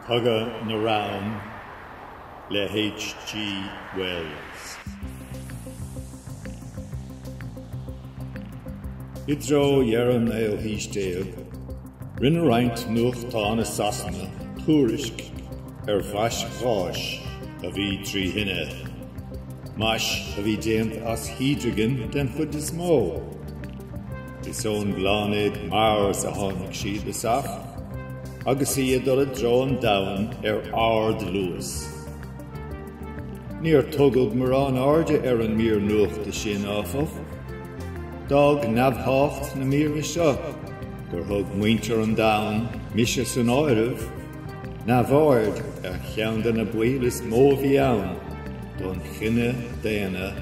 Cogadh na Reann le H.G. Wells. Idro Yeran eil hísteag, rinne reint nuach tá na sasna, túrisk, vas gáis, a bhí trí hinne. Mas a bhí déant as hídragan den chud is mó. Is ón glánaid mar sa tháinig siad is ach, agus iad ar a drón dain ard luas. Níor tugad mar an arde an mír nuachta sin áfach, dag nabhacht na míre seo, gur thug muintear an dain, mise san áirimh, nabhard a cheandan na buíochas mó bhí ann, don chinne déana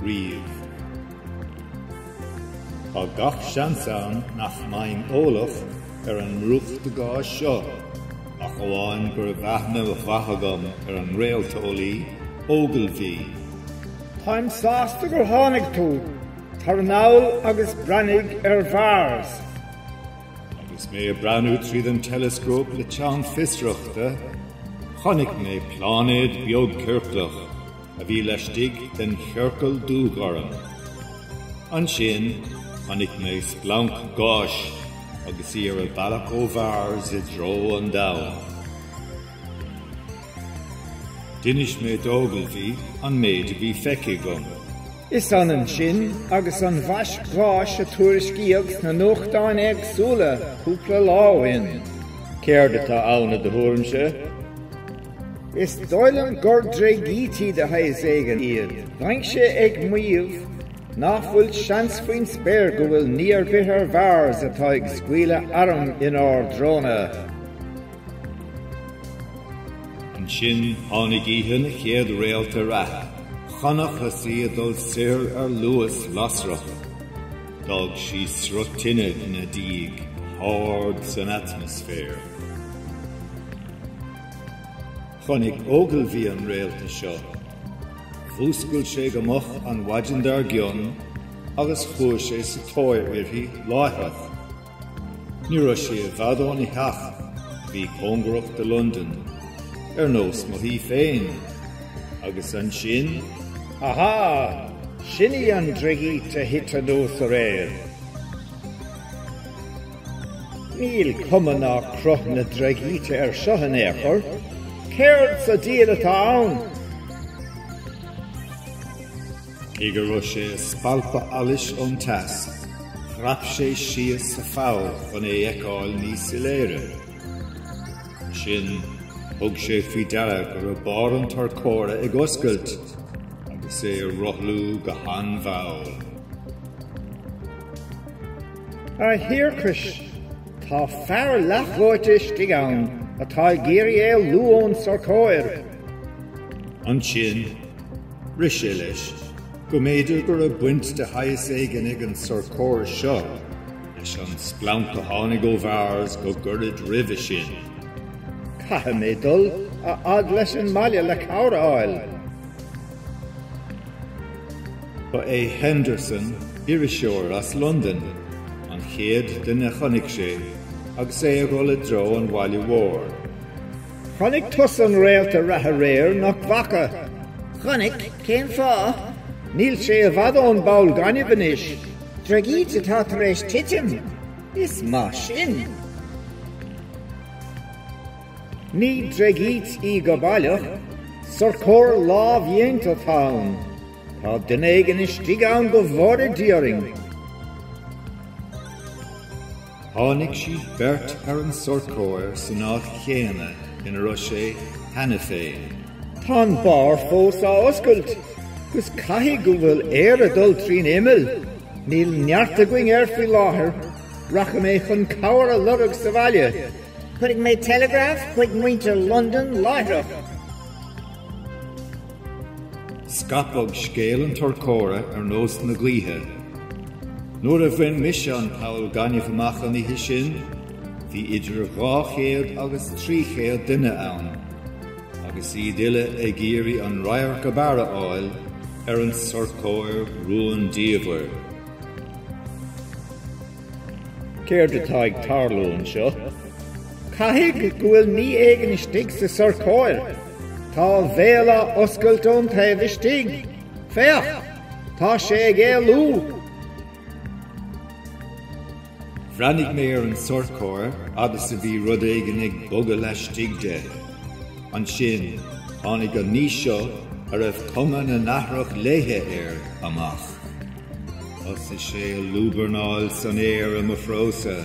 riamh. Tá gach seansán nach main ólach an mrucht de gá seo, ach óháin gur bheithne a bhathagam an réaltólaí ógalbhí. Táim sásta gur tháinig tú, tar náil agus brannig bhars. Agus mé a branú tríd an telescóp le teann fistruachta, chonig mé plánéid beag-cúirteach a bhí leistigh den cheirceal dúgharan. An sin, chonig mé splanc gáis agus ar a bhealach ó bhars I dro an dain. Dinis mé dógalbhí an méid a bhí feici gom. Is an sin agus an bhas gáis a tuairiscíocht na nuachtáin éagsúla cúpla láhain. Céirde tá anna de thuairimse. Is dóilean gur dreigítí de hais éigen iad. Bhaing sé ag muíomh nach bhfuil seans faoin spéir go bhfuil níor bithar bhars atá ag scuile arm in ár dróna. An sin tháinig íhan a chéad réalta rath, chanach a siad dul sir ar luas lasrach, dag sí srutinid na díg, hard san atmosfér. Chonig ógalbhí an réalta seo, fúscail sé go moch an waidindar gion, agus chuair sé sa tóirhí láithreach. Ní raibh sé a bhadón I heach, bhí cóngrach de London, nós mo hí féin, agus an sin, Aha! Sinní an dreigít a hit a nóos a réir. Níl cuman á cruth na dreigíte seo an éachar, céird sa díad atá ann. Igur raibh sé a spalpa alis ón tas, chrap sé sias sa fáil chun é eicáil níos I léire. Sin, thug sé faoi deara gur a bar an tar córa ag oscailt, agus é a rothlú go han bháil. A hiarchas, tá fear lechmhóitis dig ann, atá géirí é luón sa cóir. An sin, ris é leis, go méidir gur a buint de hais éigen ag an sorcóir seo, leis an splanc a tháinig ó bhars go gcurid ribh sin. Catha mé dul a ad leis an Míle le cabhra áil. Ba é Henderson iriseoir as London, an chéad den a chonig sé, agus é a ghola dro an bhaile mhór. Chonig tus an réalta ratha réir nach bhaca. Chonig, cén fá? Níl sé a bhadón bail ganibhanis. Dreigít atá tar éis titim. Is má sin. Ní dreigít I go bailach, sorcóir lá bhíonta tán. Tá dunéigen is stigán go bhóra díoring. Tháinig sí bert ar an sorcóir san áth chéana in a raibh sé hena féin. Tá an bar fós á oscailt, gus caithfidh go bhfuil a dul trín imil. Níl neartta going faoi láthair, racha mé chun cabhar a lurg sa bhaile. Chuig mé telegraph chuig muintear London láithreach. Scapog scéal an torcóra ar nós na glíthe. Nuair a bhain mise an Paul ganibh amach an ihe sin, bhí idir 200 agus 300 duine ann, agus iad uile ag géirí an rair go bara áil ar an sorcóir ruan díomhar. Céirde tá ag tarlún seo. Caithfidh go bhfuil mí éigean istigh sa sorcóir. Tá bhéla oscailtón taobh istigh. Féach, tá sé ag éalú. Bhreanig mé ar an sorcóir agus a bhí rud éigean ag bogadh leis stigde. An sin, tháinig an níos seo a raibh cumann na nathrach léithe amach. Os is sé a lúbarnáil san éir am a phrósa.